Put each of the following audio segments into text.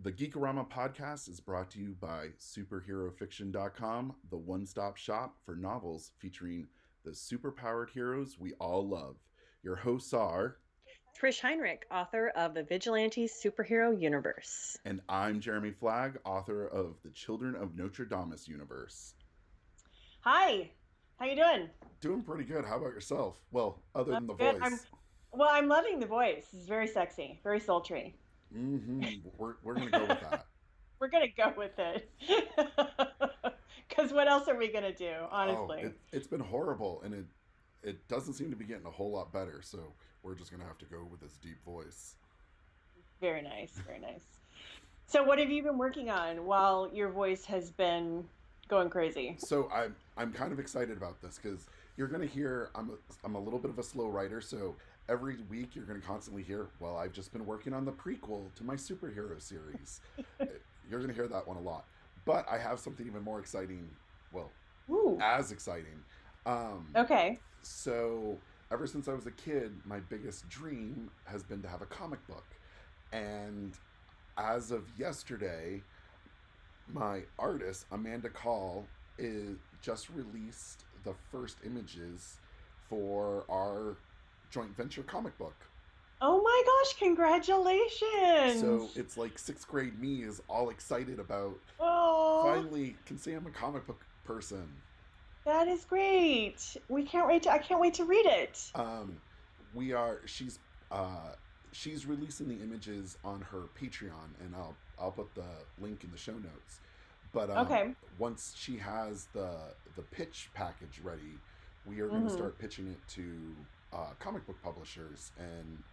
The Geekorama podcast is brought to you by superherofiction.com, the one-stop shop for novels featuring the superpowered heroes we all love. Your hosts are... Trish Heinrich, author of the Vigilante Superhero Universe. And I'm Jeremy Flagg, author of the Children of Nostradamus Universe. Hi, how you doing? Doing pretty good. How about yourself? Well, other than the good. voice. I'm loving the voice. It's very sexy, very sultry. We're going to go with that. We're going to go with it. Because what else are we going to do, honestly? It's been horrible, and it doesn't seem to be getting a whole lot better, so we're just going to have to go with this deep voice. Very nice, very nice. So what have you been working on while your voice has been going crazy? So I'm kind of excited about this because you're going to hear I'm a little bit of a slow writer, so every week you're going to constantly hear, well, I've just been working on the prequel to my superhero series. You're going to hear that one a lot. But I have something even more exciting, as exciting. Okay. So ever since I was a kid, my biggest dream has been to have a comic book. And as of yesterday, my artist, Amanda Kahl, just released the first images for our joint venture comic book. Oh my gosh, congratulations! So it's like 6th grade me is all excited about finally can say I'm a comic book person. That is great. I can't wait to read it. She's releasing the images on her Patreon, and I'll put the link in the show notes. But okay. Once she has the pitch package ready, we are going to start pitching it to comic book publishers, and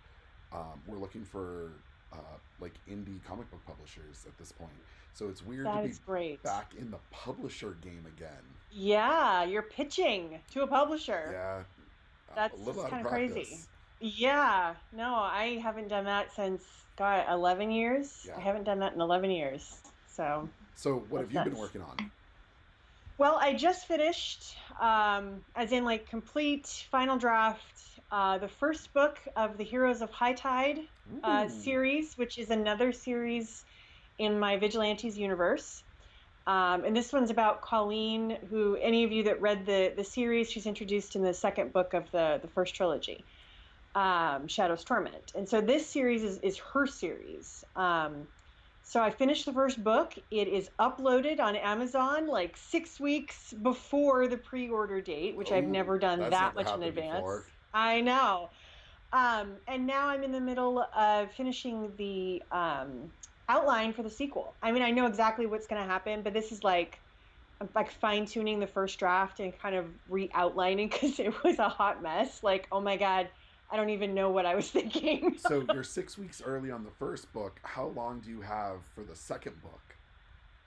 we're looking for like indie comic book publishers at this point. So it's weird to be back in the publisher game again. Yeah, you're pitching to a publisher. Yeah, that's kind of crazy. Yeah, no, I haven't done that since 11 years. Yeah. I haven't done that in 11 years. So what have you been working on? Well, I just finished, as in like complete final draft, the first book of the Heroes of High Tide series, which is another series in my Vigilantes universe. And this one's about Colleen, who any of you that read the series, she's introduced in the second book of the first trilogy, Shadow's Torment. And so this series is her series. So I finished the first book. It is uploaded on Amazon like 6 weeks before the pre-order date, which I've never done that much in advance. Before. I know. And now I'm in the middle of finishing the outline for the sequel. I mean, I know exactly what's going to happen, but this is like fine-tuning the first draft and kind of re-outlining because it was a hot mess. Like, oh my God, I don't even know what I was thinking. So you're 6 weeks early on the first book. How long do you have for the second book?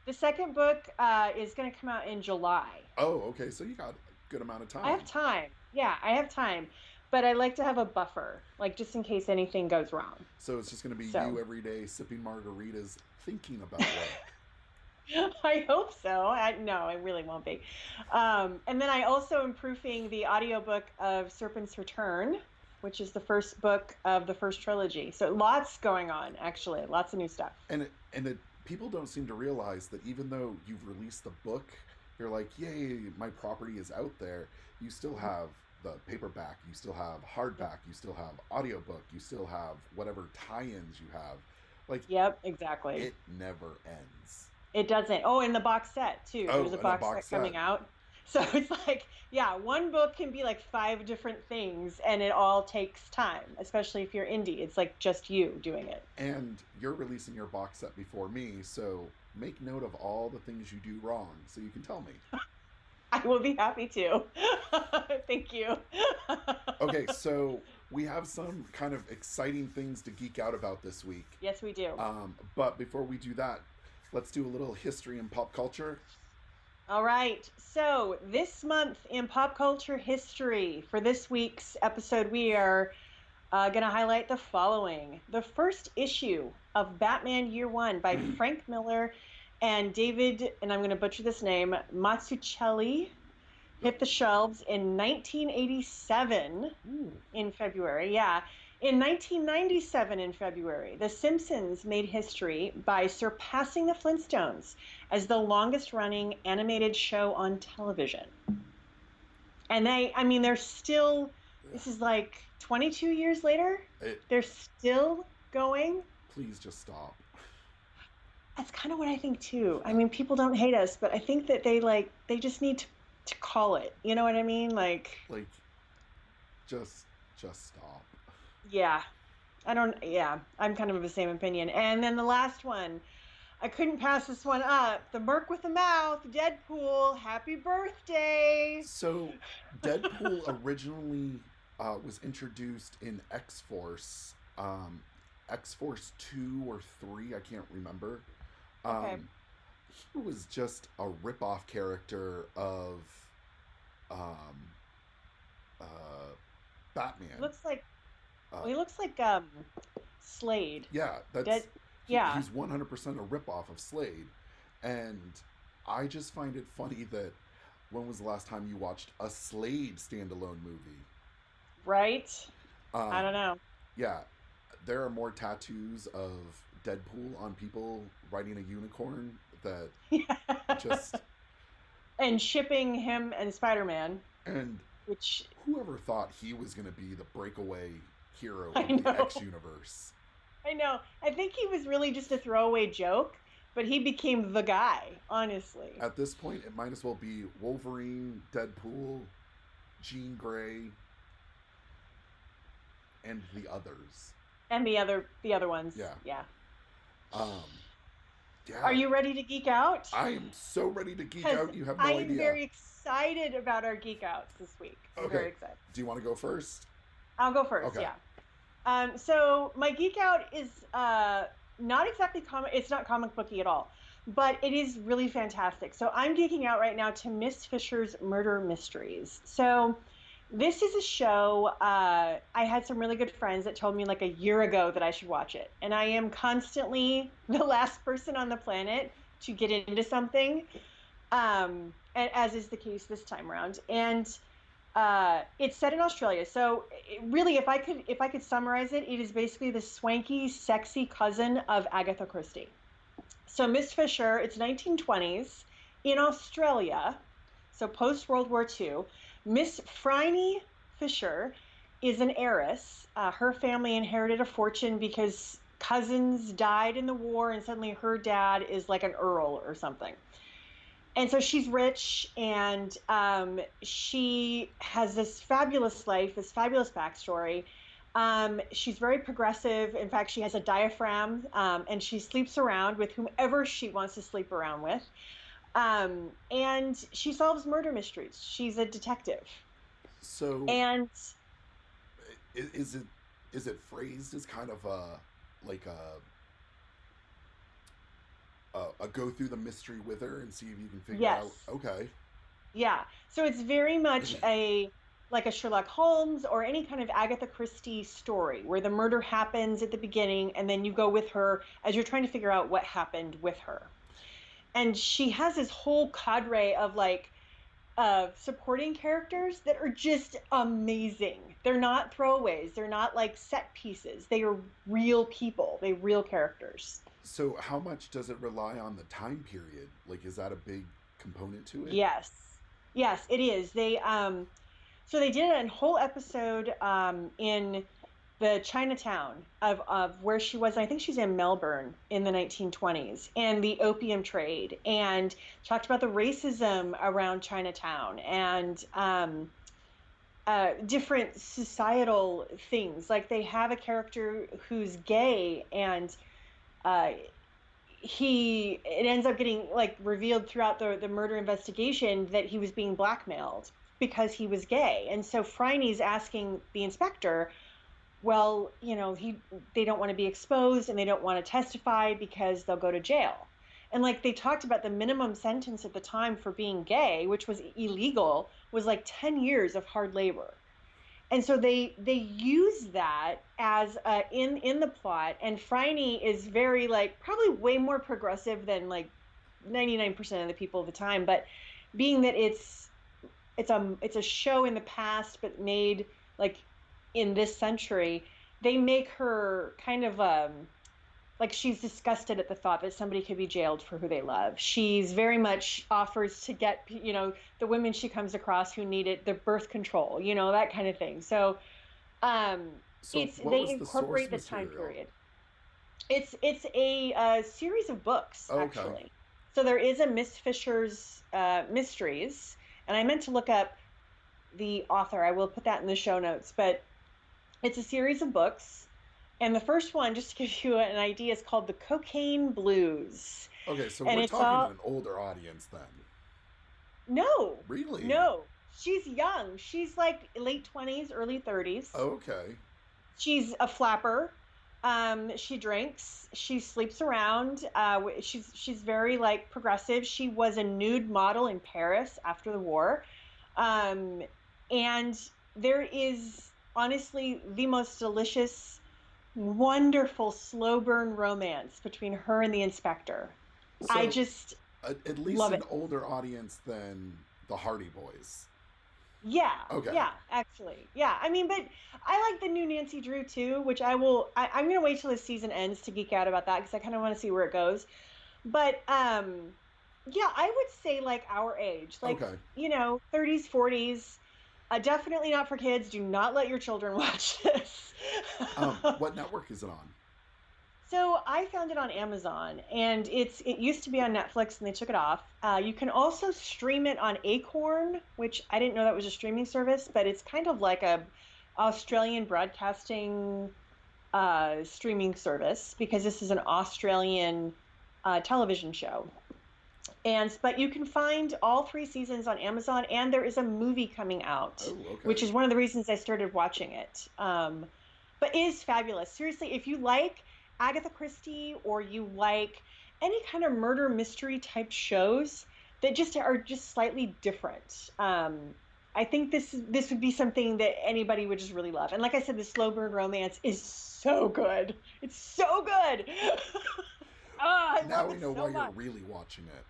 The second book is going to come out in July. Oh, okay. So you got a good amount of time. I have time. Yeah, I have time. But I like to have a buffer, like just in case anything goes wrong. So it's just going to be you every day sipping margaritas thinking about work. I hope so. No, it really won't be. And then I also am proofing the audiobook of Serpent's Return, which is the first book of the first trilogy. So lots going on, actually. Lots of new stuff. And people don't seem to realize that even though you've released the book, you're like, yay, my property is out there. You still have the paperback, you still have hardback, you still have audiobook, you still have whatever tie-ins you have. Like, yep, exactly. It never ends. It doesn't. Oh, and the box set, too. There's a box set coming out. So it's like, yeah, one book can be like 5 different things, and it all takes time, especially if you're indie. It's like just you doing it. And you're releasing your box set before me, so make note of all the things you do wrong so you can tell me. I will be happy to. Thank you. Okay, so we have some kind of exciting things to geek out about this week. Yes, we do. But before we do that, let's do a little history and pop culture. All right. So this month in pop culture history, for this week's episode, we are going to highlight the following. The first issue of Batman Year One by Frank Miller and David, and I'm going to butcher this name, Mazzucchelli, hit the shelves in 1987 in February. Yeah. In 1997, in February, The Simpsons made history by surpassing The Flintstones as the longest running animated show on television. And they're still, this is like 22 years later, they're still going. Please just stop. That's kind of what I think too. I mean, people don't hate us, but I think that they just need to call it. You know what I mean? Like just stop. Yeah. I'm kind of the same opinion. And then the last one, I couldn't pass this one up. The Merc with the Mouth, Deadpool, happy birthday. So, Deadpool originally was introduced in X-Force, X-Force 2 or 3, I can't remember. Okay. He was just a rip-off character of Batman. He looks like Slade. Yeah, he's 100% a rip-off of Slade. And I just find it funny that when was the last time you watched a Slade standalone movie? Right? I don't know. Yeah, there are more tattoos of Deadpool on people riding a unicorn that just... And shipping him and Spider-Man. And which whoever thought he was going to be the breakaway hero of the X universe? I know. I think he was really just a throwaway joke, but he became the guy, honestly. At this point, it might as well be Wolverine, Deadpool, Jean Grey, and the others. And the other ones. Yeah. Yeah. Yeah. Are you ready to geek out? I am so ready to geek out. You have no idea. I'm very excited about our geek outs this week. I'm very excited. Do you want to go first? I'll go first. Okay. Yeah. So my geek out is not exactly it's not comic booky at all, but it is really fantastic. So I'm geeking out right now to Miss Fisher's Murder Mysteries. So this is a show, I had some really good friends that told me like a year ago that I should watch it. And I am constantly the last person on the planet to get into something, as is the case this time around. And it's set in Australia. So really, if I could summarize it, it is basically the swanky, sexy cousin of Agatha Christie. So Miss Fisher, it's 1920s in Australia, so post-World War II. Miss Phryne Fisher is an heiress. Her family inherited a fortune because cousins died in the war, and suddenly her dad is like an earl or something. And so she's rich, and she has this fabulous life, this fabulous backstory. She's very progressive. In fact, she has a diaphragm, and she sleeps around with whomever she wants to sleep around with. And she solves murder mysteries. She's a detective. So, and is it phrased as kind of a go through the mystery with her and see if you can figure out? Okay. Yeah. So it's very much like a Sherlock Holmes or any kind of Agatha Christie story where the murder happens at the beginning and then you go with her as you're trying to figure out what happened with her. And she has this whole cadre of supporting characters that are just amazing. They're not throwaways. They're not like set pieces. They are real people. They're real characters. So how much does it rely on the time period? Like, is that a big component to it? Yes, it is. So they did a whole episode in the Chinatown of where she was. I think she's in Melbourne in the 1920s, and the opium trade, and talked about the racism around Chinatown and different societal things. Like they have a character who's gay, and it ends up getting like revealed throughout the murder investigation that he was being blackmailed because he was gay. And so Phryne's asking the inspector, well, they don't want to be exposed and they don't want to testify because they'll go to jail. And like they talked about the minimum sentence at the time for being gay, which was illegal, was like 10 years of hard labor. And so they use that as in the plot, and Phryne is very probably way more progressive than 99% of the people of the time, but being that it's a show in the past but made in this century, they make her kind of like she's disgusted at the thought that somebody could be jailed for who they love. She's very much offers to get, the women she comes across who need it, the birth control, that kind of thing. So So what they was the source incorporate the time material? period. It's a series of books, Okay. actually. So there is a Miss Fisher's Mysteries, and I meant to look up the author. I will put that in the show notes, but it's a series of books. And the first one, just to give you an idea, is called The Cocaine Blues. Okay, so And we're it's talking all, an older audience then. no, Really? no, she's young. She's like late 20s, early 30s. Okay. She's a flapper. She drinks. She sleeps around. She's very like progressive. She was a nude model in Paris after the war, um, and there is honestly the most delicious, wonderful slow burn romance between her and the inspector. I So just at least love an it. older audience than the Hardy Boys. Yeah, Okay. yeah, actually. Yeah. I mean, but I like the new Nancy Drew too, which I'm gonna wait till the season ends to geek out about that because I kind of want to see where it goes. But yeah, I would say like our age, like, Okay. 30s, 40s. Definitely not for kids. Do not let your children watch this. What network is it on? So I found it on Amazon, and it used to be on Netflix, and they took it off. You can also stream it on Acorn, which I didn't know that was a streaming service, but it's kind of like a Australian broadcasting streaming service because this is an Australian television show. But you can find all three seasons on Amazon, and there is a movie coming out, Oh, which okay. is one of the reasons I started watching it. But it is fabulous. Seriously, if you like Agatha Christie or you like any kind of murder mystery type shows that just are just slightly different, I think this would be something that anybody would just really love. And like I said, the slow burn romance is so good. It's so good. I Now love we it know so why you're much. really watching it.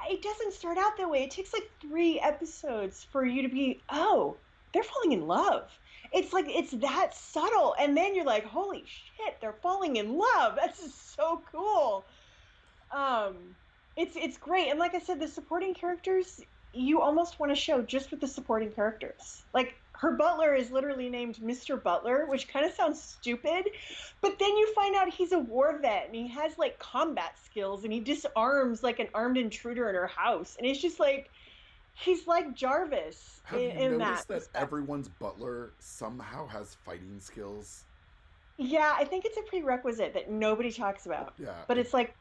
It doesn't start out that way. It takes like 3 episodes for you to be, oh, they're falling in love. It's like it's that subtle, and then you're like, holy shit, they're falling in love. That's just so cool. um it's great, and like I said, the supporting characters, you almost want to show just with the supporting characters. Like her butler is literally named Mr. Butler, which kind of sounds stupid, but then you find out he's a war vet and he has like combat skills and he disarms like an armed intruder in her house, and it's just like he's like Jarvis Have you in that noticed that respect. everyone's butler somehow has fighting skills? Yeah, I think it's a prerequisite that nobody talks about, Yeah, but it's like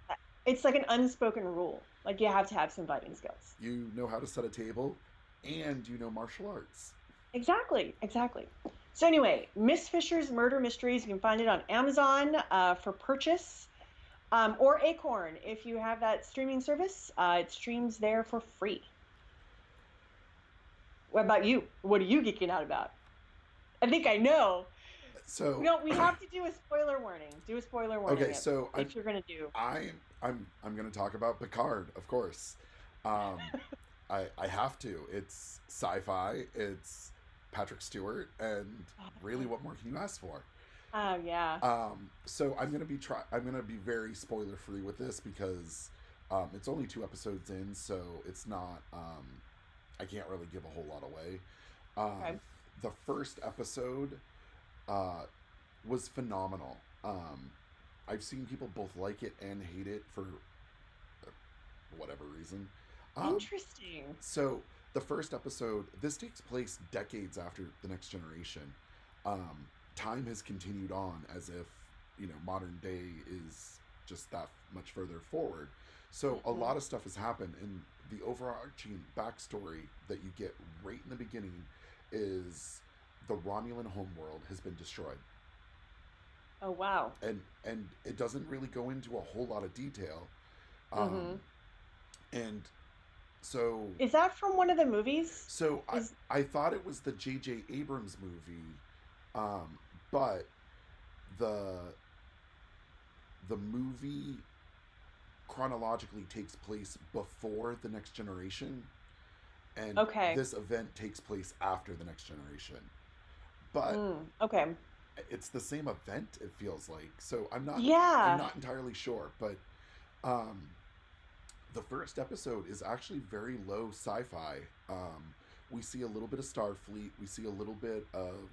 an unspoken rule. Like you have to have some fighting skills. you know how to set a table, and you know martial arts. Exactly, exactly. So anyway, Miss Fisher's Murder Mysteries. You can find it on Amazon for purchase, or Acorn if you have that streaming service. It streams there for free. What about you? What are you geeking out about? I think I know. So, No, we have to do a spoiler warning. Do a spoiler okay, warning so if you're gonna do. I'm going to talk about Picard, of course. Um, I have to. It's sci-fi. It's Patrick Stewart, and really, what more can you ask for? Oh yeah. So I'm gonna be very spoiler free with this because it's only 2 episodes in, so it's not. I can't really give a whole lot away. Okay. The first episode uh, was phenomenal. I've seen people both like it and hate it for whatever reason. Um, Interesting. so the first episode, this takes place decades after the Next Generation. Um, Time has continued on as if modern day is just that much further forward. So a Hmm. lot of stuff has happened, and the overarching backstory that you get right in the beginning is the Romulan homeworld has been destroyed, Oh wow. and it doesn't really go into a whole lot of detail. Hmm. Um, and so Is that from one of the movies? So Is I thought it was the J.J. Abrams movie, um, but the the movie chronologically takes place before the Next Generation, and okay. this event takes place after the Next Generation. but Okay. it's the same event, it feels like. So I'm Yeah. not entirely sure, but um, the first episode is actually very low sci-fi. We see a little bit of Starfleet. We see a little bit of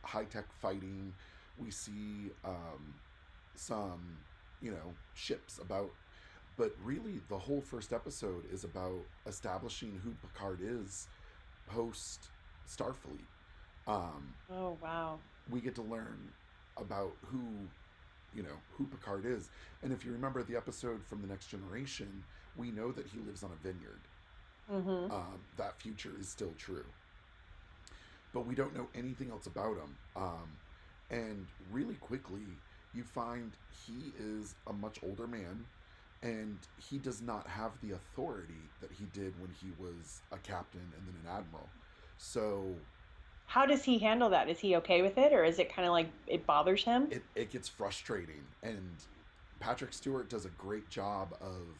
high-tech fighting. We see some, ships about. But really, the whole first episode is about establishing who Picard is post Starfleet. Um, Oh, wow. we get to learn about who Picard is. And if you remember the episode from The Next Generation, we know that he lives on a vineyard. Mm-hmm. That future is still true. But we don't know anything else about him. And really quickly, you find he is a much older man, and he does not have the authority that he did when he was a captain and then an admiral. So How does he handle that? Is he okay with it, or is it kind of like it bothers him? it gets frustrating. And Patrick Stewart does a great job of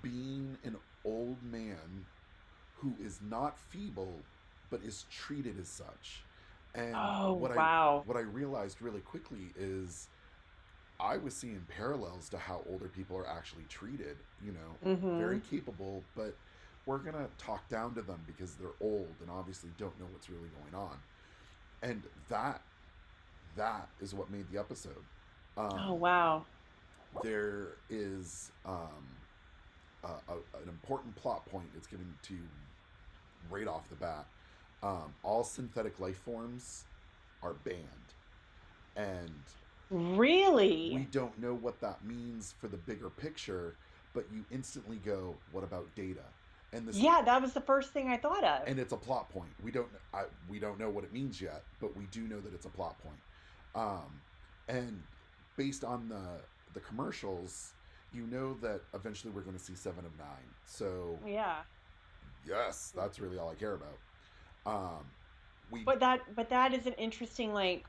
being an old man who is not feeble but is treated as such. And Oh, wow. what I realized really quickly is I was seeing parallels to how older people are actually treated, Mm-hmm. very capable, but we're going to talk down to them because they're old and obviously don't know what's really going on. And that is what made the episode. Um, Oh, wow. there is an important plot point it's given to you right off the bat. All synthetic life forms are banned, and we Really? don't know what that means for the bigger picture. But you instantly go, "What about Data?" And this, Yeah, that was the first thing I thought of. and it's a plot point. We don't know what it means yet, but we do know that it's a plot point. And based on the commercials, you know that eventually we're going to see Seven of Nine. So Yeah. yes, that's really all I care about. Um, we But that is an interesting, like,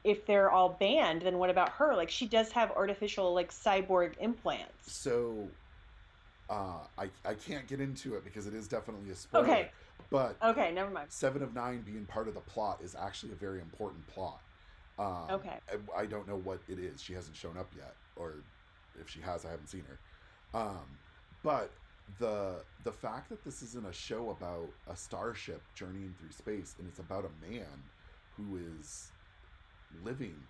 if they're all banned, then what about her? Like, she does have artificial, like, cyborg implants. so I can't get into it because it is definitely a spoiler. Okay. But Okay, never mind. Seven of Nine being part of the plot is actually a very important plot. Okay. I don't know what it is. She hasn't shown up yet, or if she has, I haven't seen her. But the fact that this isn't a show about a starship journeying through space and it's about a man who is living,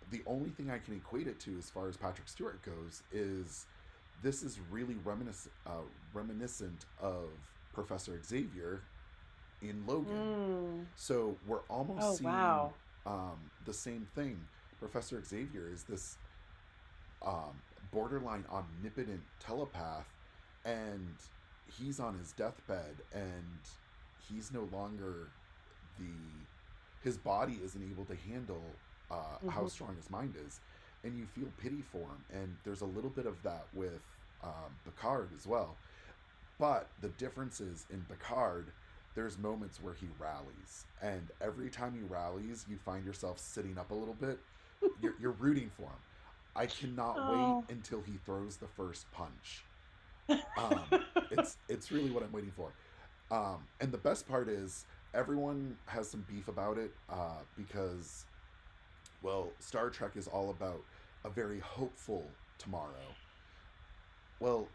the only thing I can equate it to as far as Patrick Stewart goes is this is really reminiscent of Professor Xavier in Logan. Mm. So we're almost Oh, seeing wow. the same thing. Professor Xavier is this um, borderline omnipotent telepath, and he's on his deathbed, and he's no longer the his body isn't able to handle how Hmm. strong his mind is, and you feel pity for him. And there's a little bit of that with Picard as well. But the difference is in Picard, there's moments where he rallies, and every time he rallies, you find yourself sitting up a little bit. You're rooting for him. I cannot wait Oh. until he throws the first punch. It's really what I'm waiting for. And the best part is everyone has some beef about it because, well, Star Trek is all about a very hopeful tomorrow. Well,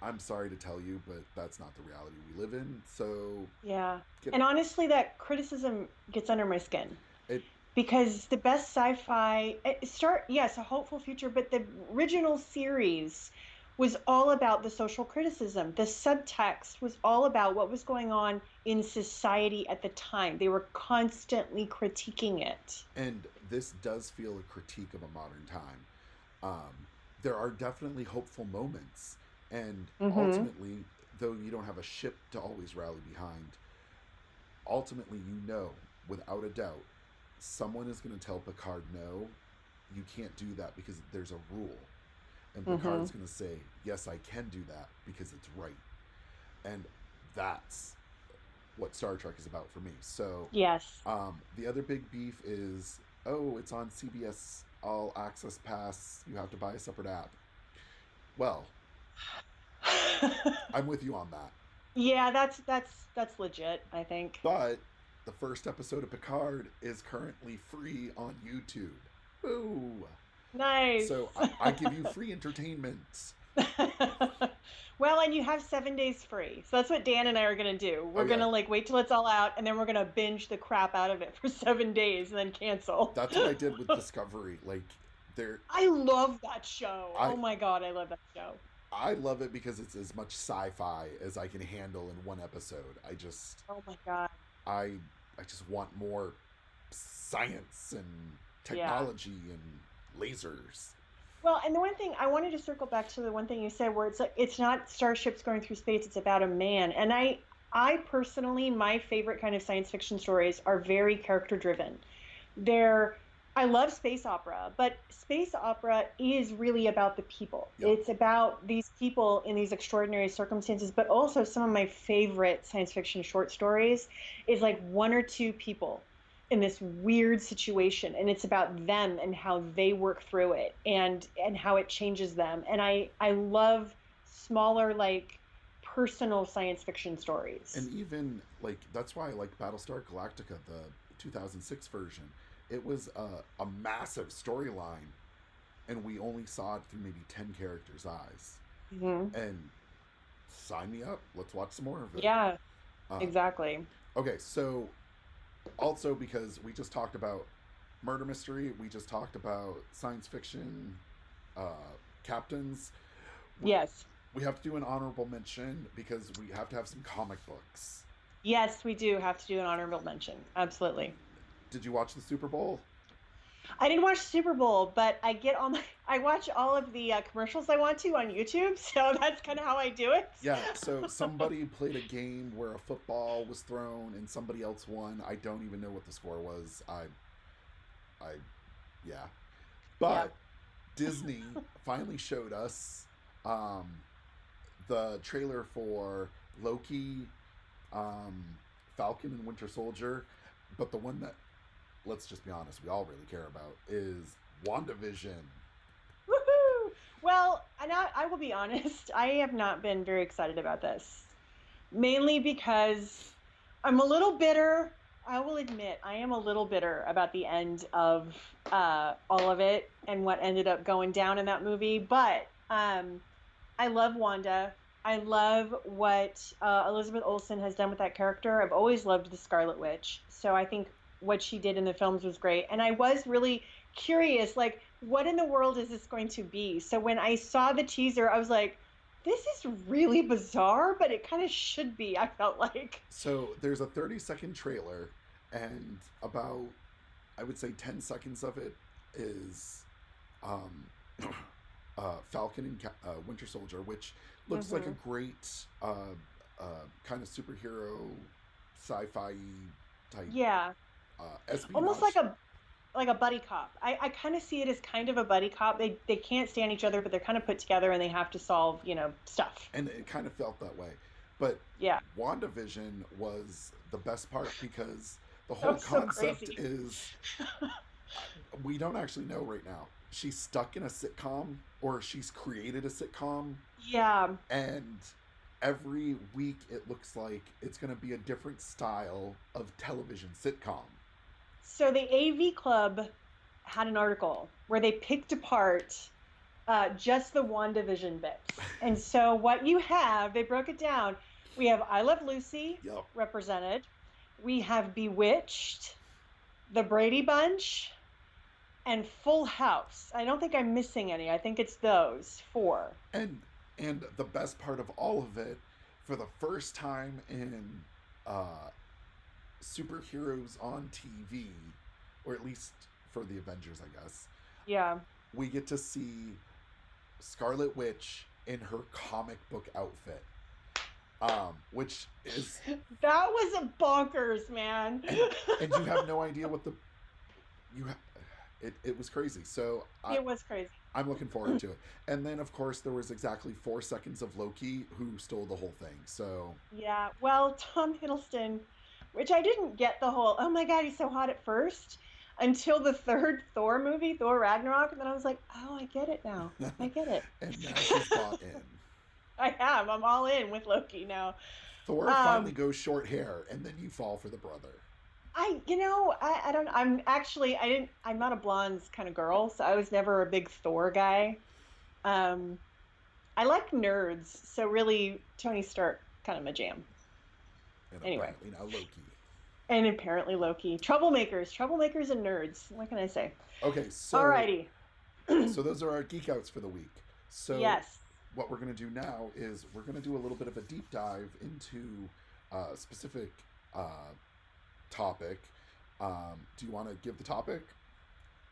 I'm sorry to tell you, but that's not the reality we live in. So Yeah. get And honestly, that criticism gets under my skin it. because the best sci-fi yes, a hopeful future, but the original series was all about the social criticism. The subtext was all about what was going on in society at the time. They were constantly critiquing it. And this does feel a critique of a modern time. Um, there are definitely hopeful moments, and Mm-hmm. ultimately, though you don't have a ship to always rally behind, ultimately you know without a doubt someone is going to tell Picard no, you can't do that because there's a rule, and Picard Mm-hmm. is going to say yes, I can do that because it's right. And that's what Star Trek is about for me. So Yes. the other big beef is, oh, it's on CBS All Access Pass. You have to buy a separate app. Well, I'm with you on that. Yeah, that's legit, I think. But the first episode of Picard is currently free on YouTube. Ooh. Nice. So I give you free entertainment. Well, and you have 7 days free. So that's what Dan and I are going to do. We're going to like wait till it's all out, and then we're going to binge the crap out of it for 7 days and then cancel. That's what I did with Discovery. Like, I love that show. Oh my God, I love that show. I love it because it's as much sci-fi as I can handle in one episode. Oh my God. I just want more science and technology and lasers. Well, and the one thing I wanted to circle back to, the one thing you said, where it's like it's not starships going through space, it's about a man. And I personally, my favorite kind of science fiction stories are very character driven. I love space opera, but space opera is really about the people. Yep. It's about these people in these extraordinary circumstances, but also some of my favorite science fiction short stories is like one or two people in this weird situation, and it's about them and how they work through it and how it changes them. And I love smaller, like, personal science fiction stories. And even like that's why I like Battlestar Galactica, the 2006 version. It was a massive storyline, and we only saw it through maybe 10 characters' eyes. Mm-hmm. And sign me up. Let's watch some more of it. Yeah, exactly. Okay, so also because we just talked about murder mystery, we just talked about science fiction captains. Yes. We have to do an honorable mention because we have to have some comic books. Yes, we do have to do an honorable mention. Absolutely. Did you watch the Super Bowl? I didn't watch Super Bowl, but I watch all of the commercials I want to on YouTube, so that's kind of how I do it. Yeah, so somebody played a game where a football was thrown and somebody else won. I don't even know what the score was. Yeah. But Disney finally showed us the trailer for Loki, Falcon and Winter Soldier, but the one that, let's just be honest, we all really care about is WandaVision. Woohoo! Well, I will be honest, I have not been very excited about this. Mainly because I'm a little bitter. I will admit, I am a little bitter about the end of all of it and what ended up going down in that movie. But I love Wanda. I love what Elizabeth Olsen has done with that character. I've always loved the Scarlet Witch. So I think what she did in the films was great. And I was really curious, like, what in the world is this going to be? So when I saw the teaser, I was like, this is really bizarre, but it kind of should be, I felt like. So there's a 30-second trailer, and about, I would say 10 seconds of it is Falcon and Winter Soldier, which looks like a great kind of superhero sci-fi type. Yeah. Espionage. Almost like a buddy cop. I kind of see it as kind of a buddy cop. They can't stand each other, but they're kind of put together and they have to solve, stuff. And it kind of felt that way. But yeah, WandaVision was the best part because the whole concept is we don't actually know right now. She's stuck in a sitcom, or she's created a sitcom. Yeah. And every week it looks like it's going to be a different style of television sitcom. So the AV Club had an article where they picked apart just the WandaVision bits. And so what you have, they broke it down. We have I Love Lucy represented. We have Bewitched, The Brady Bunch, and Full House. I don't think I'm missing any. I think it's those 4. And the best part of all of it, for the first time in superheroes on TV, or at least for the Avengers, I guess. Yeah. We get to see Scarlet Witch in her comic book outfit. Which is... That was a bonkers, man. And you have no idea what it was crazy. So it was crazy. I'm looking forward to it. And then, of course, there was exactly 4 seconds of Loki, who stole the whole thing. So yeah, well, Tom Hiddleston, which I didn't get the whole, oh my God, he's so hot at first, until the 3rd Thor movie, Thor Ragnarok, and then I was like, oh, I get it now. I get it. And now she's bought in. I am. I'm all in with Loki now. Thor finally goes short hair, and then you fall for the brother. I don't, I'm not a blondes kind of girl, so I was never a big Thor guy. Um, I like nerds, so really Tony Stark kind of my jam. And Anyway, apparently now Loki. and apparently Loki. Troublemakers and nerds. What can I say? Okay, so Alrighty. those are our geek outs for the week. So Yes. what we're going to do now is we're going to do a little bit of a deep dive into a specific topic. Do you want to give the topic?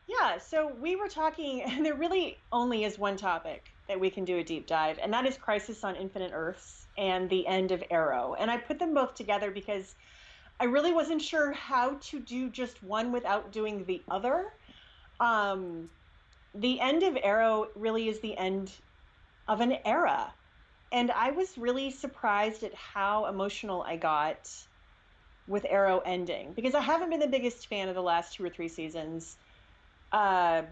Yeah, so we were talking, and there really only is one topic that we can do a deep dive, and that is Crisis on Infinite Earths and the end of Arrow. And I put them both together because I really wasn't sure how to do just one without doing the other. Um, the end of Arrow really is the end of an era. And I was really surprised at how emotional I got with Arrow ending because I haven't been the biggest fan of the last 2 or 3 seasons. Uh,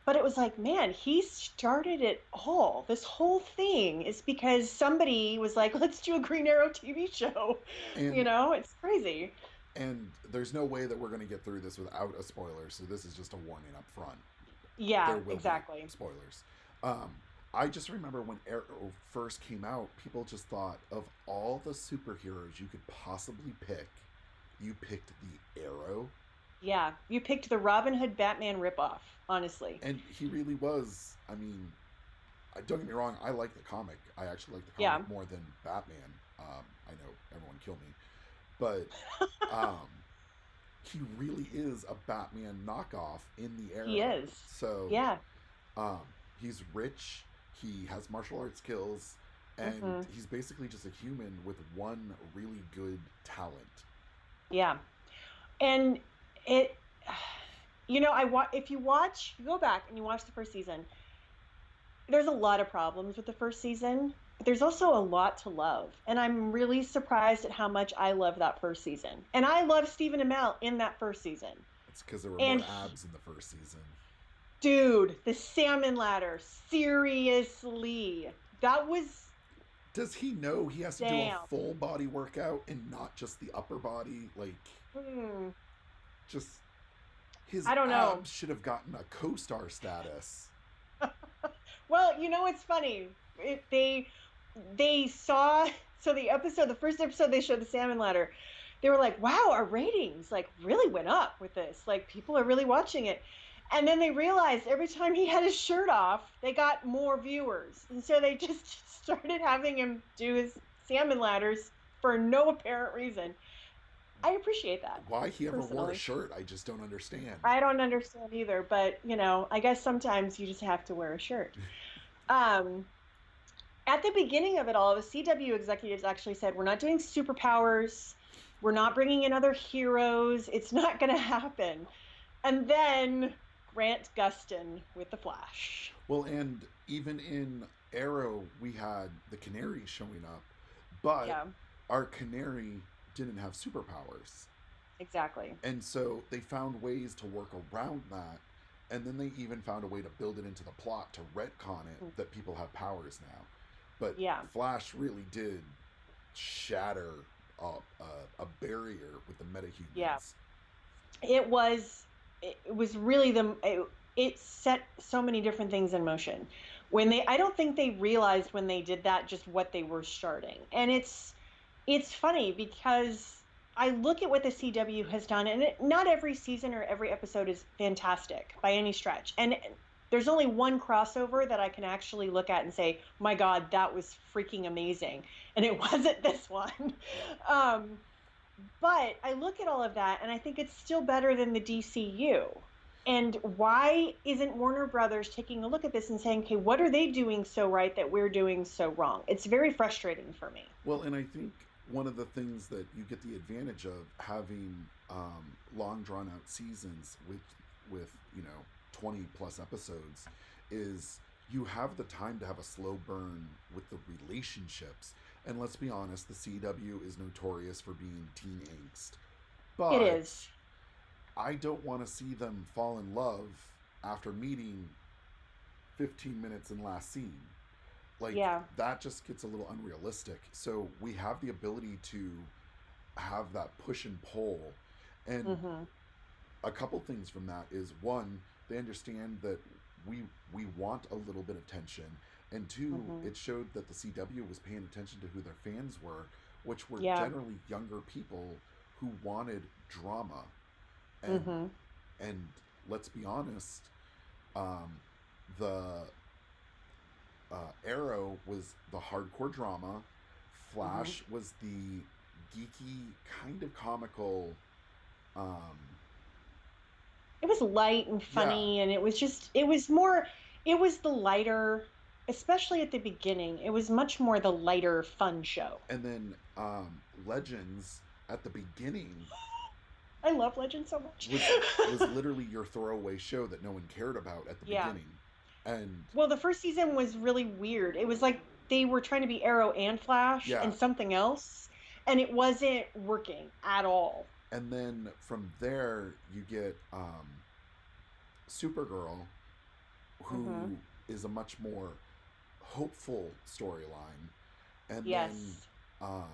but it was like, man, he started it all. This whole thing is because somebody was like, let's do a Green Arrow TV show. And It's crazy. and there's no way that we're going to get through this without a spoiler. So this is just a warning up front. Yeah, There will exactly. be spoilers. Um, I just remember when Arrow first came out, people just thought of all the superheroes you could possibly pick, you picked the Arrow. Yeah, you picked the Robin Hood Batman ripoff, honestly. And he really was. I mean, don't get me wrong, I like the comic. I actually like the Yeah, comic more than Batman. I know everyone kill me. But um, he really is a Batman knockoff in the he Arrow. is. So Yeah. um, he's rich, he has martial arts skills, and Hmm. he's basically just a human with one really good talent. Yeah. And it, if you go back and you watch the first season, there's a lot of problems with the first season, but there's also a lot to love. And I'm really surprised at how much I love that first season. And I love Stephen Amell in that first season. It's because there were And more abs in the first season. dude, the salmon ladder, seriously, that was Does he know he has to do a damn. full body workout and not just the upper body? Like, Hmm, just his I don't know. abs should have gotten a co-star status. Well, it's funny. They saw the first episode they showed the salmon ladder. They were like, "Wow, our ratings like really went up with this. Like people are really watching it." And then they realized every time he had his shirt off, they got more viewers. And so they just started having him do his salmon ladders for no apparent reason. I appreciate that Why he ever wore a personally. shirt, I just don't understand. I don't understand either, but I guess sometimes you just have to wear a shirt. Um, at the beginning of it all, the CW executives actually said, we're not doing superpowers. We're not bringing in other heroes. It's not going to happen. And then Grant Gustin with The Flash. Well, and even in Arrow, we had the Canary showing up, but Yeah, our Canary didn't have superpowers. exactly. And so they found ways to work around that. And then they even found a way to build it into the plot to retcon it that people have powers now. But Yeah, Flash really did shatter a barrier with the yeah. metahumans. It was really it set so many different things in motion. I don't think they realized when they did that just what they were starting. And it's funny because I look at what the CW has done, and not every season or every episode is fantastic by any stretch. And there's only one crossover that I can actually look at and say, my God, that was freaking amazing. And it wasn't this one. Um, but I look at all of that and I think it's still better than the DCU. And why isn't Warner Brothers taking a look at this and saying, okay, what are they doing so right that we're doing so wrong? It's very frustrating for me. Well, and I think one of the things that you get the advantage of having long drawn out seasons with 20 plus episodes is you have the time to have a slow burn with the relationships. And let's be honest, the CW is notorious for being teen angst. It But is. I don't want to see them fall in love after meeting 15 minutes in last scene. Like, Yeah. that just gets a little unrealistic. So we have the ability to have that push and pull. And Mm-hmm. a couple things from that is, one, they understand that we want a little bit of tension, and two, Mm-hmm. it showed that the CW was paying attention to who their fans were, which were Yeah. generally younger people who wanted drama. and Mm-hmm. and let's be honest, um, the Arrow was the hardcore drama. Mm-hmm. Flash was the geeky, kind of comical. Um, It was light and yeah, funny, and it was the lighter, especially at the beginning. It was much more the lighter, fun show. and then Legends at the beginning I love Legend so much. was literally your throwaway show that no one cared about at the Yeah. beginning, and Well, the first season was really weird. It was like they were trying to be Arrow and Flash yeah, and something else, and it wasn't working at all. and then from there you get Supergirl, Mm-hmm. who is a much more hopeful storyline, and then Yes. um,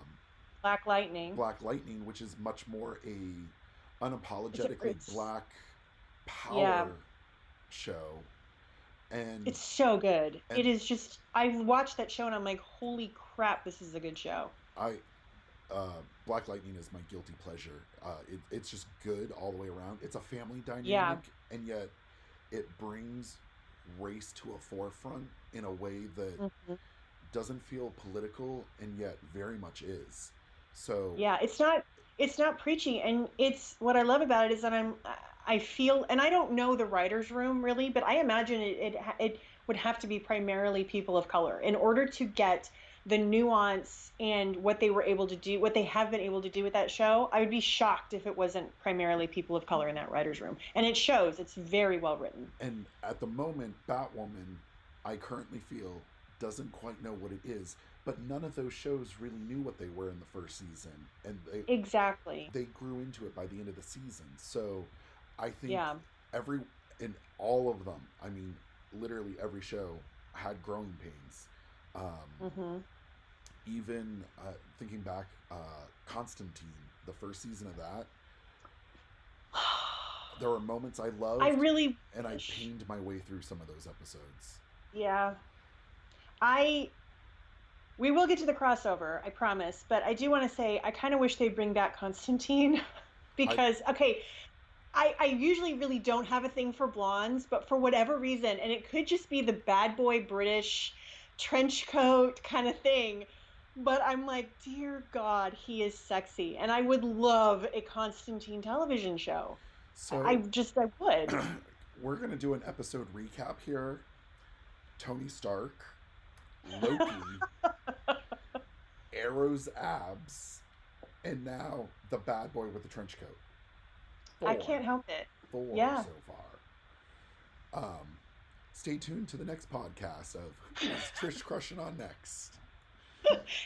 Black Lightning. Black Lightning, which is much more a It's unapologetically it's black yeah, power show, and it's so good. and It is just I've watched that show and I'm like, holy crap, this is a good show. I Black Lightning is my guilty pleasure. It's just good all the way around. It's a family Yeah. dynamic, and yet it brings race to a forefront in a way that Mhm. doesn't feel political and yet very much is. So Yeah, it's not preachy, and it's what I love about it is that I feel, and I don't know the writers' room really, but I imagine it would have to be primarily people of color in order to get the nuance and what they were able to do, what they have been able to do with that show. I would be shocked if it wasn't primarily people of color in that writers' room, and it shows. It's very well written. and at the moment, Batwoman, I currently feel, doesn't quite know what it is. But none of those shows really knew what they were in the first season, and Exactly. they grew into it by the end of the season. So I think Yeah. every in all of them, I mean, literally every show had growing pains. Um, Hmm. even thinking back, Constantine, the first season of that, there were moments I I loved, really and I wish. pained my way through some of those episodes. Yeah. I We will get to the crossover, I promise. But I do want to say I kind of wish they'd bring back Constantine I because, okay, I usually really don't have a thing for blondes, but for whatever reason, and it could just be the bad boy British trench coat kind of thing, but I'm like, dear God, he is sexy. And I would love a Constantine television show. so I would. we're gonna do an episode recap here. Tony Stark, Loki, Arrow's abs, and now the bad boy with the trench coat. I Four. can't help it. Four Yeah. so far. Stay tuned to the next podcast of who is Trish crushing on next.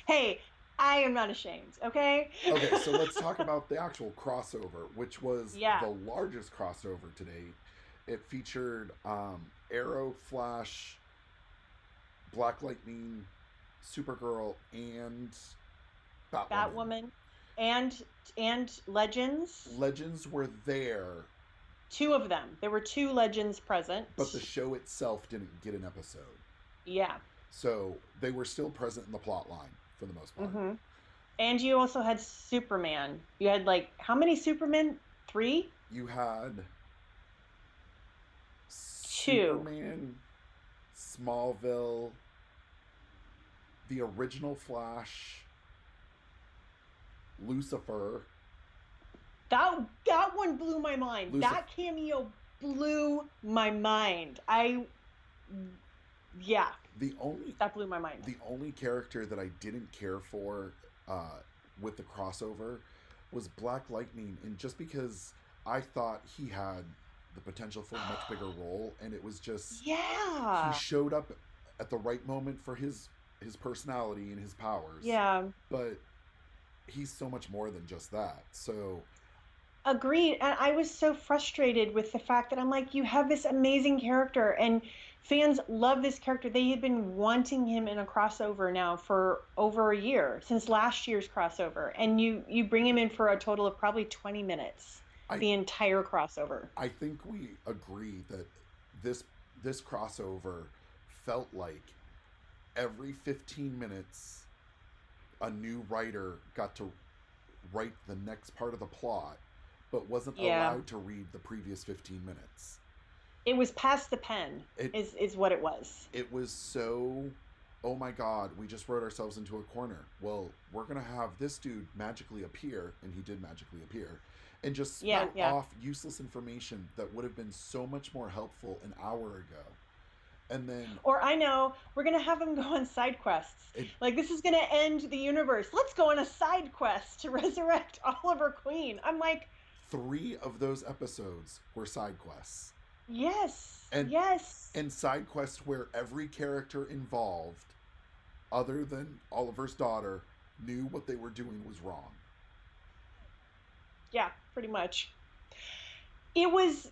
Hey, I am not ashamed, okay? Okay, so let's talk about the actual crossover, which was Yeah. the largest crossover to date. It featured Arrow, Flash, Black Lightning, Supergirl, and Batwoman. Batwoman and Legends. Legends were there, Two of them. There were two Legends present. but the show itself didn't get an episode. Yeah. So they were still present in the plot line for the most part. Hmm. And you also had Superman. You had like how many Supermen? 3? You had 2. Superman, Smallville, the original Flash, Lucifer. That one blew my mind. Lucifer. That cameo blew my mind. Yeah, that blew my mind. The only character that I didn't care for with the crossover was Black Lightning, and just because I thought he had the potential for a much bigger role, and it was just Yeah. he showed up at the right moment for his personality and his powers. Yeah. But he's so much more than just that. So Agreed. And I was so frustrated with the fact that I'm like, you have this amazing character and fans love this character. They had been wanting him in a crossover now for over a year, since last year's crossover. And you bring him in for a total of probably 20 minutes. I the entire crossover. I think we agree that this this crossover felt like every 15 minutes a new writer got to write the next part of the plot but wasn't Yeah. allowed to read the previous 15 minutes. It was past the pen, It is what it was. it was so, oh my god, we just wrote ourselves into a corner. Well, we're gonna have this dude magically appear, and he did magically appear, and just spout off useless information that would have been so much more helpful an hour ago. And then, or I know, we're gonna have him go on side quests. Like, this is gonna end the universe. Let's go on a side quest to resurrect Oliver Queen. I'm like, 3 of those episodes were side quests. Yes. And yes. And side quests where every character involved, other than Oliver's daughter, knew what they were doing was wrong. Yeah, pretty much. It was...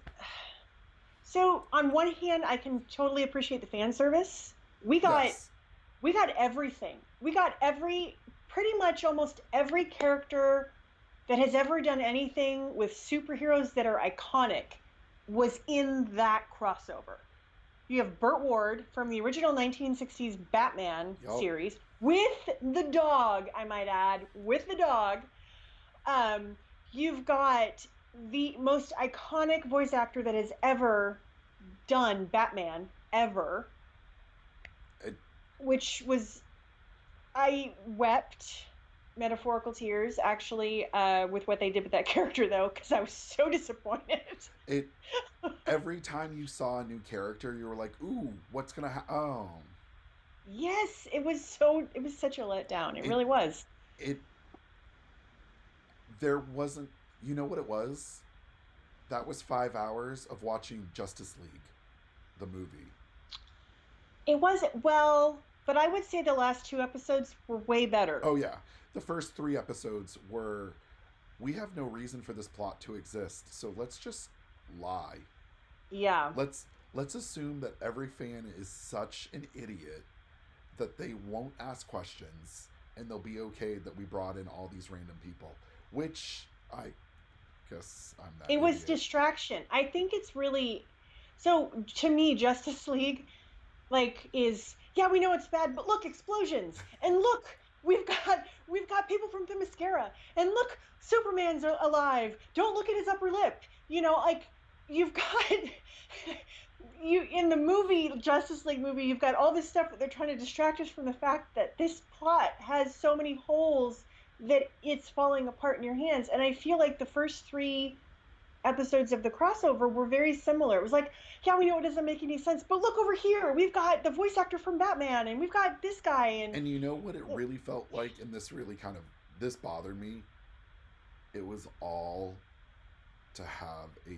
So, on one hand, I can totally appreciate the fan service. We got everything. We got pretty much almost every character that has ever done anything with superheroes that are iconic was in that crossover. You have Burt Ward from the original 1960s Batman series with the dog, I might add, with the dog. You've got the most iconic voice actor that has ever done Batman, ever. Which was, I wept metaphorical tears, actually, with what they did with that character, though, because I was so disappointed. Every time you saw a new character, you were like, ooh, what's gonna happen? Oh. Yes, it was such a letdown. It really was. There wasn't, you know what it was? That was 5 hours of watching Justice League, the movie. It wasn't, well, but I would say the last 2 episodes were way better. Oh, yeah. The first 3 episodes were, we have no reason for this plot to exist, so let's just lie. Yeah. Let's assume that every fan is such an idiot that they won't ask questions, and they'll be okay that we brought in all these random people, which I guess I'm not. It was distraction. I think it's really, so to me, Justice League, like, is, yeah, we know it's bad, but look, explosions, and look, we've got people from Themyscira, and look, Superman's alive. Don't look at his upper lip. You know, like, you've got you in the movie, Justice League movie, you've got all this stuff that they're trying to distract us from the fact that this plot has so many holes that it's falling apart in your hands. And I feel like the first 3 episodes of the crossover were very similar. It was like, yeah, we know it doesn't make any sense, but look over here, we've got the voice actor from Batman, and we've got this guy, and you know what it really felt like, and this really kind of, this bothered me? It was all to have a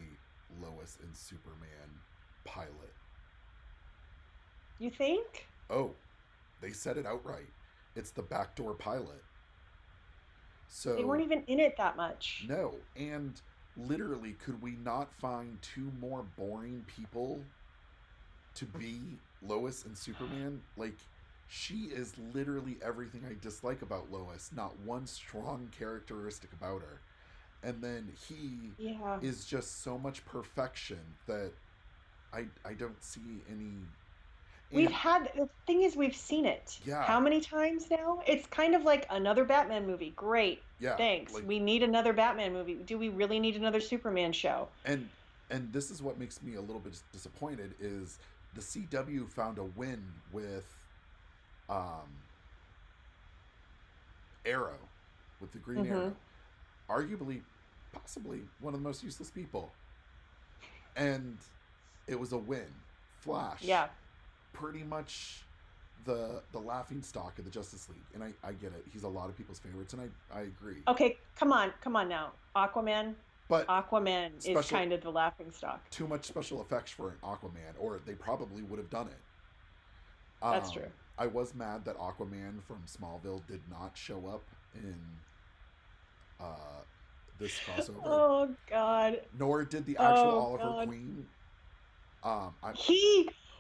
Lois and Superman pilot. You think? Oh, they said it outright. It's the backdoor pilot. So they weren't even in it that much. No, and literally, could we not find 2 more boring people to be Lois and Superman? Like, she is literally everything I dislike about Lois, not one strong characteristic about her. And then he is just so much perfection that I don't see any. The thing is, we've seen it. Yeah. How many times now? It's kind of like another Batman movie. Great. Yeah. Thanks. Like, we need another Batman movie. Do we really need another Superman show? And this is what makes me a little bit disappointed is the CW found a win with Arrow, with the Green Arrow. Arguably, possibly one of the most useless people. And it was a win. Flash. Yeah. Pretty much the laughing stock of the Justice League. And I get it. He's a lot of people's favorites, and I agree. Okay, come on now. Aquaman. But Aquaman is kind of the laughing stock. Too much special effects for an Aquaman, or they probably would have done it. That's true. I was mad that Aquaman from Smallville did not show up in this crossover. Oh, God. Nor did the actual Oliver Queen.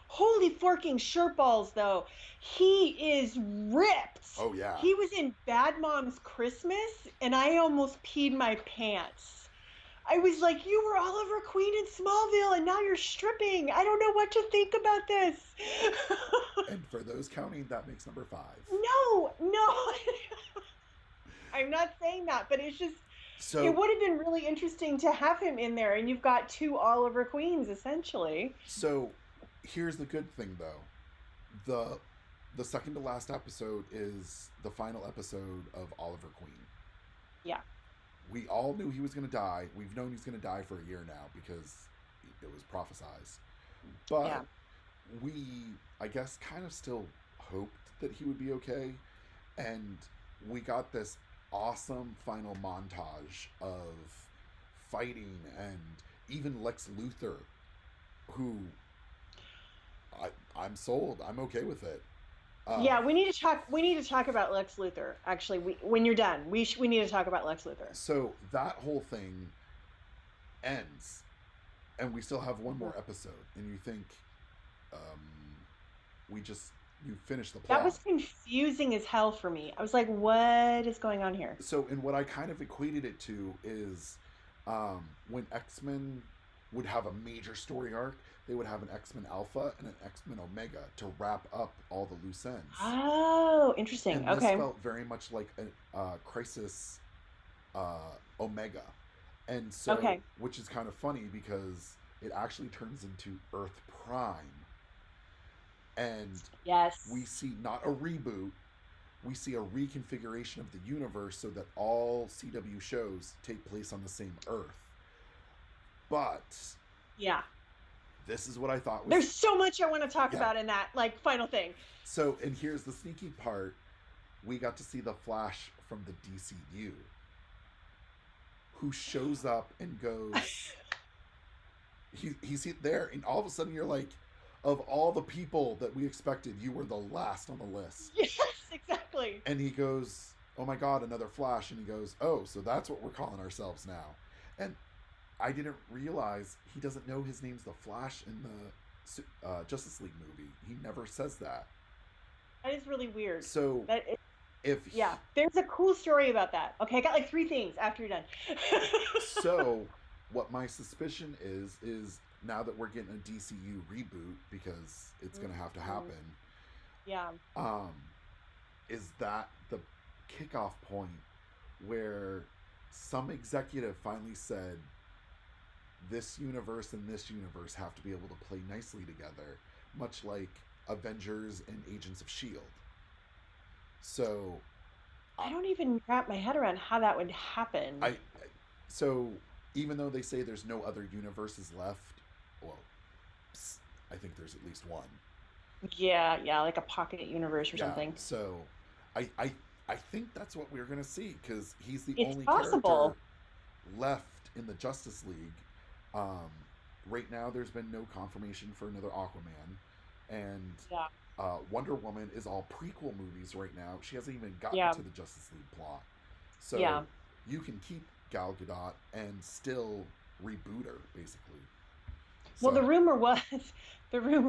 Holy forking shirt balls, though. He is ripped. Oh, yeah. He was in Bad Moms Christmas, and I almost peed my pants. I was like, you were Oliver Queen in Smallville, and now you're stripping. I don't know what to think about this. And for those counting, that makes number 5. No. I'm not saying that, but it's just, So it would have been really interesting to have him in there, and you've got 2 Oliver Queens, essentially. So here's the good thing, though. The second to last episode is the final episode of Oliver Queen. Yeah. We all knew he was going to die. We've known he's going to die for a year now because it was prophesized. But Yeah. we, I guess, kind of still hoped that he would be okay. And we got this awesome final montage of fighting, and even Lex Luthor, who I'm sold. I'm okay with it. Yeah, we need to talk. We need to talk about Lex Luthor. Actually, when you're done, we need to talk about Lex Luthor. So that whole thing ends, and we still have one more episode. And you think, you finished the plot. That was confusing as hell for me. I was like, what is going on here? So, and what I kind of equated it to is, when X-Men would have a major story arc, they would have an X-Men Alpha and an X-Men Omega to wrap up all the loose ends. Oh, interesting. And okay. This felt very much like a Crisis Omega. And so, okay. Which is kind of funny because it actually turns into Earth Prime. And yes, we see not a reboot, we see a reconfiguration of the universe so that all CW shows take place on the same Earth. But yeah, this is what I thought was... There's so much I want to talk about in that, like, final thing. So, and here's the sneaky part. We got to see the Flash from the DCU, who shows up and goes... he's there, and all of a sudden you're like, of all the people that we expected, you were the last on the list. Yes, exactly. And he goes, oh my God, another Flash. And he goes, oh, so that's what we're calling ourselves now. And I didn't realize he doesn't know his name's the Flash in the Justice League movie. He never says that. That is really weird. So there's a cool story about that. Okay, I got like 3 things after you're done. So what my suspicion is now that we're getting a DCU reboot, because it's going to have to happen. Yeah. Is that the kickoff point where some executive finally said, this universe and this universe have to be able to play nicely together, much like Avengers and Agents of S.H.I.E.L.D. So I don't even wrap my head around how that would happen. So even though they say there's no other universes left, well, I think there's at least one. Yeah, like a pocket universe or something. So I think that's what we're going to see, because he's the only possible. character left in the Justice League. Right now, there's been no confirmation for another Aquaman, and Wonder Woman is all prequel movies right now. She hasn't even gotten to the Justice League plot. So you can keep Gal Gadot and still reboot her, basically. Well, the rumor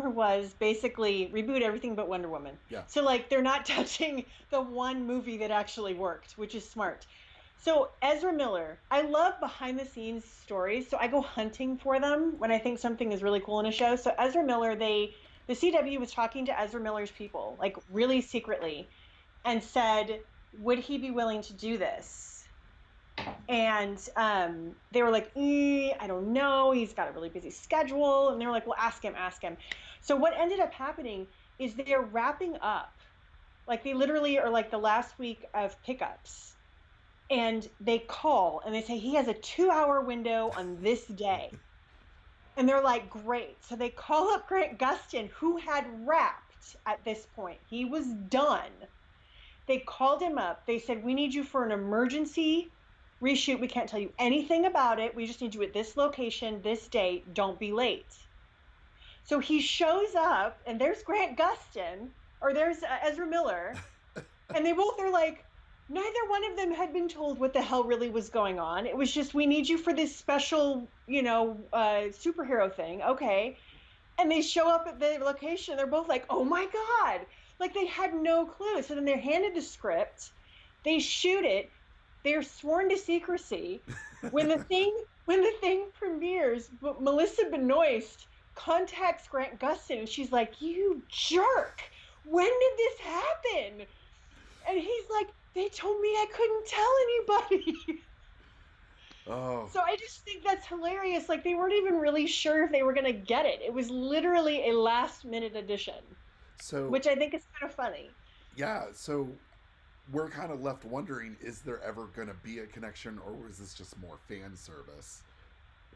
was basically reboot everything but Wonder Woman. Yeah. So like they're not touching the one movie that actually worked, which is smart. So Ezra Miller, I love behind the scenes stories. So I go hunting for them when I think something is really cool in a show. So Ezra Miller, the CW was talking to Ezra Miller's people, like really secretly, and said, would he be willing to do this? And they were like, I don't know. He's got a really busy schedule. And they were like, well, ask him. So what ended up happening is they're wrapping up. Like they literally are like the last week of pickups. And they call and they say, he has a 2-hour window on this day. And they're like, great. So they call up Grant Gustin, who had wrapped at this point. He was done. They called him up. They said, we need you for an emergency reshoot. We can't tell you anything about it. We just need you at this location, this date. Don't be late. So he shows up, and there's Grant Gustin, or there's Ezra Miller, and they both are like, neither one of them had been told what the hell really was going on. It was just, we need you for this special, superhero thing. Okay. And they show up at the location. They're both like, oh my God. Like they had no clue. So then they're handed the script. They shoot it. They're sworn to secrecy. When the thing when the thing premieres, Melissa Benoist contacts Grant Gustin and she's like, "You jerk! When did this happen?" And he's like, "They told me I couldn't tell anybody." Oh, So I just think that's hilarious. Like, they weren't even really sure if they were going to get it. It was literally a last minute addition, so which I think is kind of funny. yeah, so we're kind of left wondering: is there ever going to be a connection, or was this just more fan service?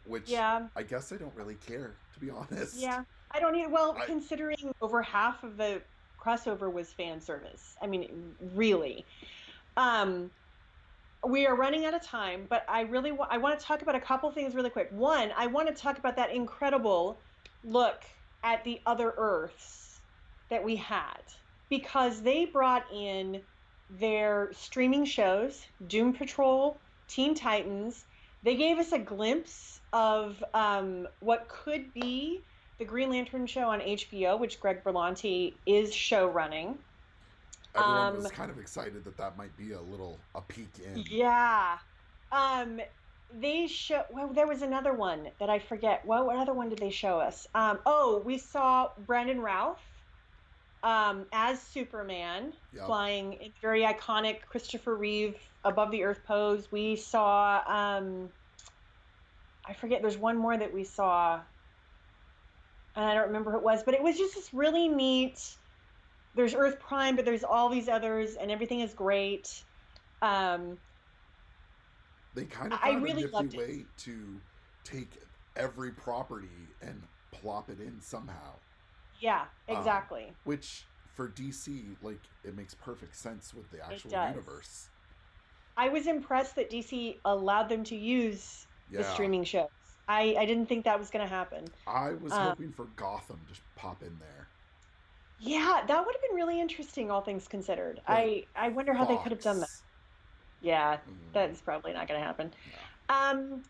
Which Yeah. I guess I don't really care, to be honest. Yeah. I don't need, well, I considering over half of the crossover was fan service. I mean, really. Um, we are running out of time, but I want to talk about a couple things really quick. One, I want to talk about that incredible look at the other Earths that we had, because they brought in their streaming shows, Doom Patrol, Teen Titans. They gave us a glimpse of what could be the Green Lantern show on HBO, which Greg Berlanti is show running. Everyone was kind of excited that that might be a peek in. Yeah. Um, they show, well, there was another one that I forget. Well, what other one did they show us? Oh, we saw Brandon Routh as Superman, Yep. flying in very iconic Christopher Reeve above the earth pose. We saw I forget, there's one more that we saw, and I don't remember who it was, but it was just this really neat. There's Earth Prime, but there's all these others, and everything is great. Um, They kind of I found a really nifty loved it. way to take every property and plop it in somehow. Yeah, exactly. Which for DC, like, it makes perfect sense with the It actual does. universe. I was impressed that DC allowed them to use the Yeah. streaming shows. I didn't think that was going to happen. I was Um, hoping for Gotham to pop in there. yeah, that would have been really interesting, all things considered. But I wonder how they could have done that. Fox. Yeah, Mm, that's probably not going to happen. no. Um,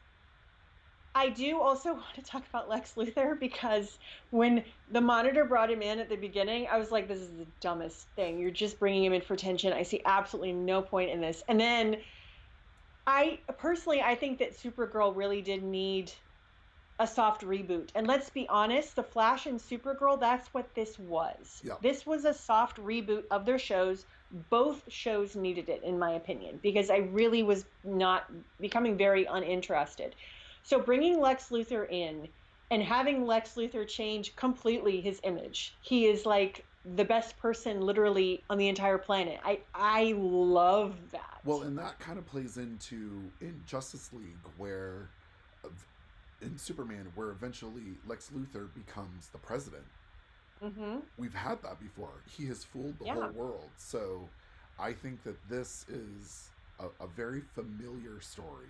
I do also want to talk about Lex Luthor, because when the Monitor brought him in at the beginning, I was like, this is the dumbest thing. You're just bringing him in for tension. I see absolutely no point in this. And then I personally, I think that Supergirl really did need a soft reboot. And let's be honest, The Flash and Supergirl, that's what this was. Yep. This was a soft reboot of their shows. Both shows needed it, in my opinion, because I really was not becoming very uninterested. So bringing Lex Luthor in and having Lex Luthor change completely his image. He is like the best person literally on the entire planet. I love that. Well, and that kind of plays into in Justice League, where in Superman, where eventually Lex Luthor becomes the president. Mm-hmm. We've had that before. He has fooled the Yeah. whole world. So I think that this is a very familiar story.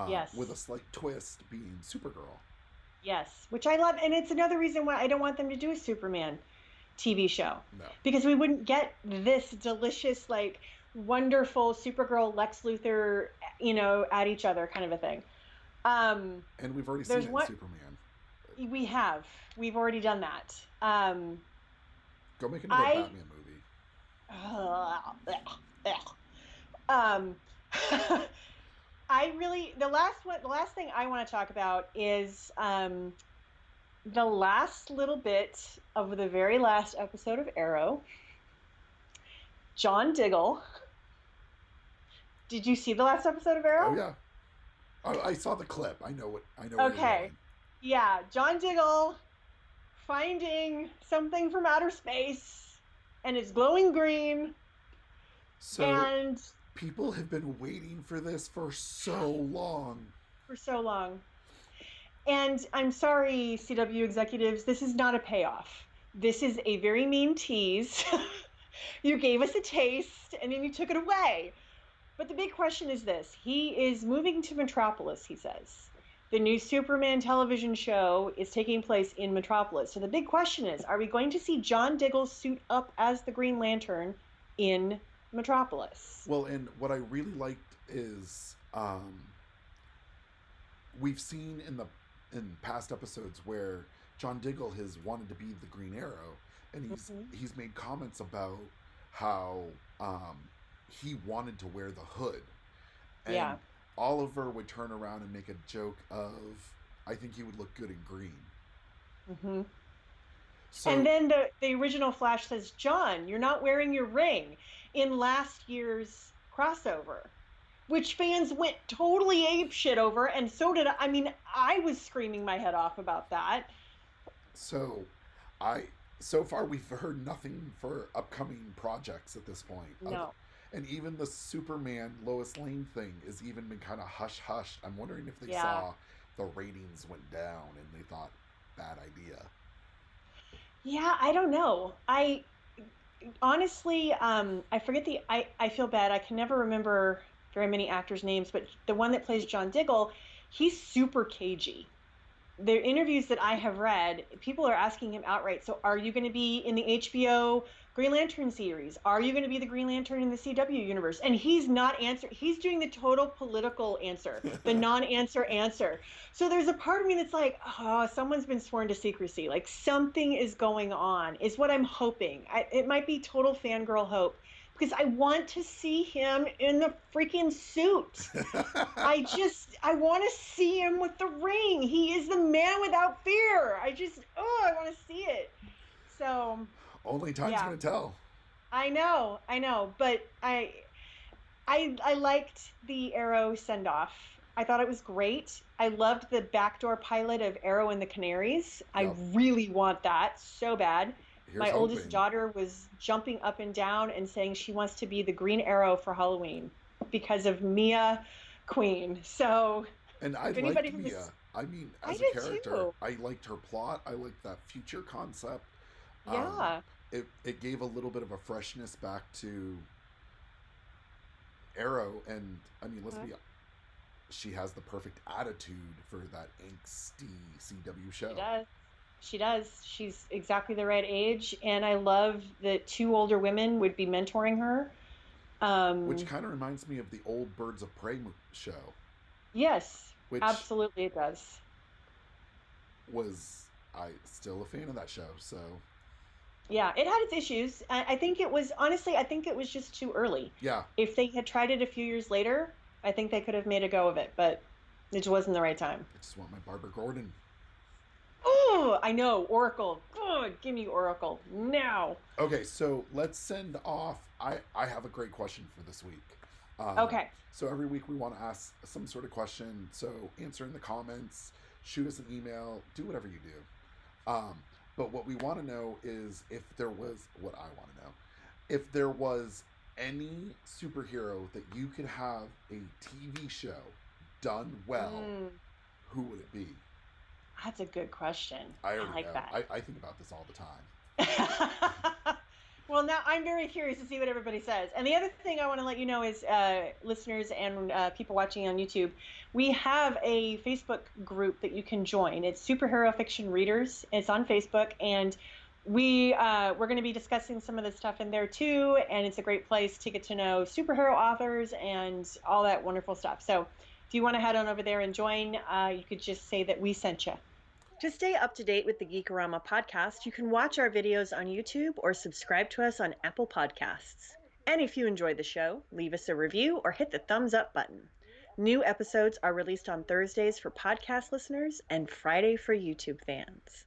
Yes. With a slight twist being Supergirl. Yes, which I love. And it's another reason why I don't want them to do a Superman TV show. No. Because we wouldn't get this delicious, like, wonderful Supergirl, Lex Luthor, at each other kind of a thing. And we've already seen it in Superman. We've already done that. Go make another Batman movie. The last thing I want to talk about is the last little bit of the very last episode of Arrow. John Diggle. Did you see the last episode of Arrow? Oh yeah. I saw the clip. I know what. Okay. Yeah, John Diggle finding something from outer space, and it's glowing green. So and people have been waiting for this for so long. And I'm sorry, CW executives, this is not a payoff. This is a very mean tease. You gave us a taste, and then you took it away. But the big question is this. He is moving to Metropolis, he says. The new Superman television show is taking place in Metropolis. So the big question is, are we going to see John Diggle suit up as the Green Lantern in Metropolis? Well, and what I really liked is we've seen in past episodes where John Diggle has wanted to be the Green Arrow, and he's made comments about how he wanted to wear the hood. And yeah. Oliver would turn around and make a joke of, I think he would look good in green. Mm-hmm. And So, then the original Flash says, John, you're not wearing your ring in last year's crossover, which fans went totally apeshit over. And so did I. I mean, I was screaming my head off about that. so I so far we've heard nothing for upcoming projects at this point. No. And even the Superman Lois Lane thing has even been kind of hush hushed. I'm wondering if they Yeah. saw the ratings went down and they thought bad idea. Yeah, I don't know. I honestly, I forget I feel bad. I can never remember very many actors' names, but the one that plays John Diggle, he's super cagey. The interviews that I have read, people are asking him outright, so are you going to be in the HBO Green Lantern series? Are you going to be the Green Lantern in the CW universe? And he's not answering. He's doing the total political answer, the non-answer answer. So there's a part of me that's like, oh, someone's been sworn to secrecy. Like something is going on, is what I'm hoping. It might be total fangirl hope because I want to see him in the freaking suit. I want to see him with the ring. He is the man without fear. I want to see it. So, Only time's yeah, gonna tell. I know, but I liked the Arrow send off. I thought it was great. I loved the backdoor pilot of Arrow and the Canaries. I Yep. really want that so bad. Here's My oldest hoping. daughter was jumping up and down and saying she wants to be the Green Arrow for Halloween because of Mia Queen. So And I if liked anybody from Mia. this, I mean, I as a did character, too. I liked her plot. I liked that future concept. Um, Yeah. it gave a little bit of a freshness back to Arrow, and I mean, let's Mhm. be she has the perfect attitude for that angsty CW She show, does. She does. She's exactly the right age, and I love that two older women would be mentoring her. which Um, kind of reminds me of the old Birds of Prey show, yes, which absolutely it does. was I still a fan of that show. So Yeah, it had its issues. I think it was honestly, I think it was just too early. yeah, If they had tried it a few years later, I think they could have made a go of it, but it just wasn't the right time. I just want my Barbara Gordon. Oh, I know, Oracle. Oh, give me Oracle now. Okay, so let's send off. I have a great question for this week. Um, Okay. so every week we want to ask some sort of question. So answer in the comments, shoot us an email, do whatever you do. But what we want to know is if there was what I want to know, if there was any superhero that you could have a TV show done well, Mm, who would it be? that's a good question. I I already like know. that. I think about this all the time. Well, now I'm very curious to see what everybody says. And the other thing I want to let you know is, listeners and people watching on YouTube, we have a Facebook group that you can join. It's Superhero Fiction Readers. It's on Facebook, and we're going to be discussing some of the stuff in there too. And it's a great place to get to know superhero authors and all that wonderful stuff. So if you want to head on over there and join, you could just say that we sent you. To stay up to date with the Geekorama podcast, you can watch our videos on YouTube or subscribe to us on Apple Podcasts. And if you enjoyed the show, leave us a review or hit the thumbs up button. New episodes are released on Thursdays for podcast listeners and Friday for YouTube fans.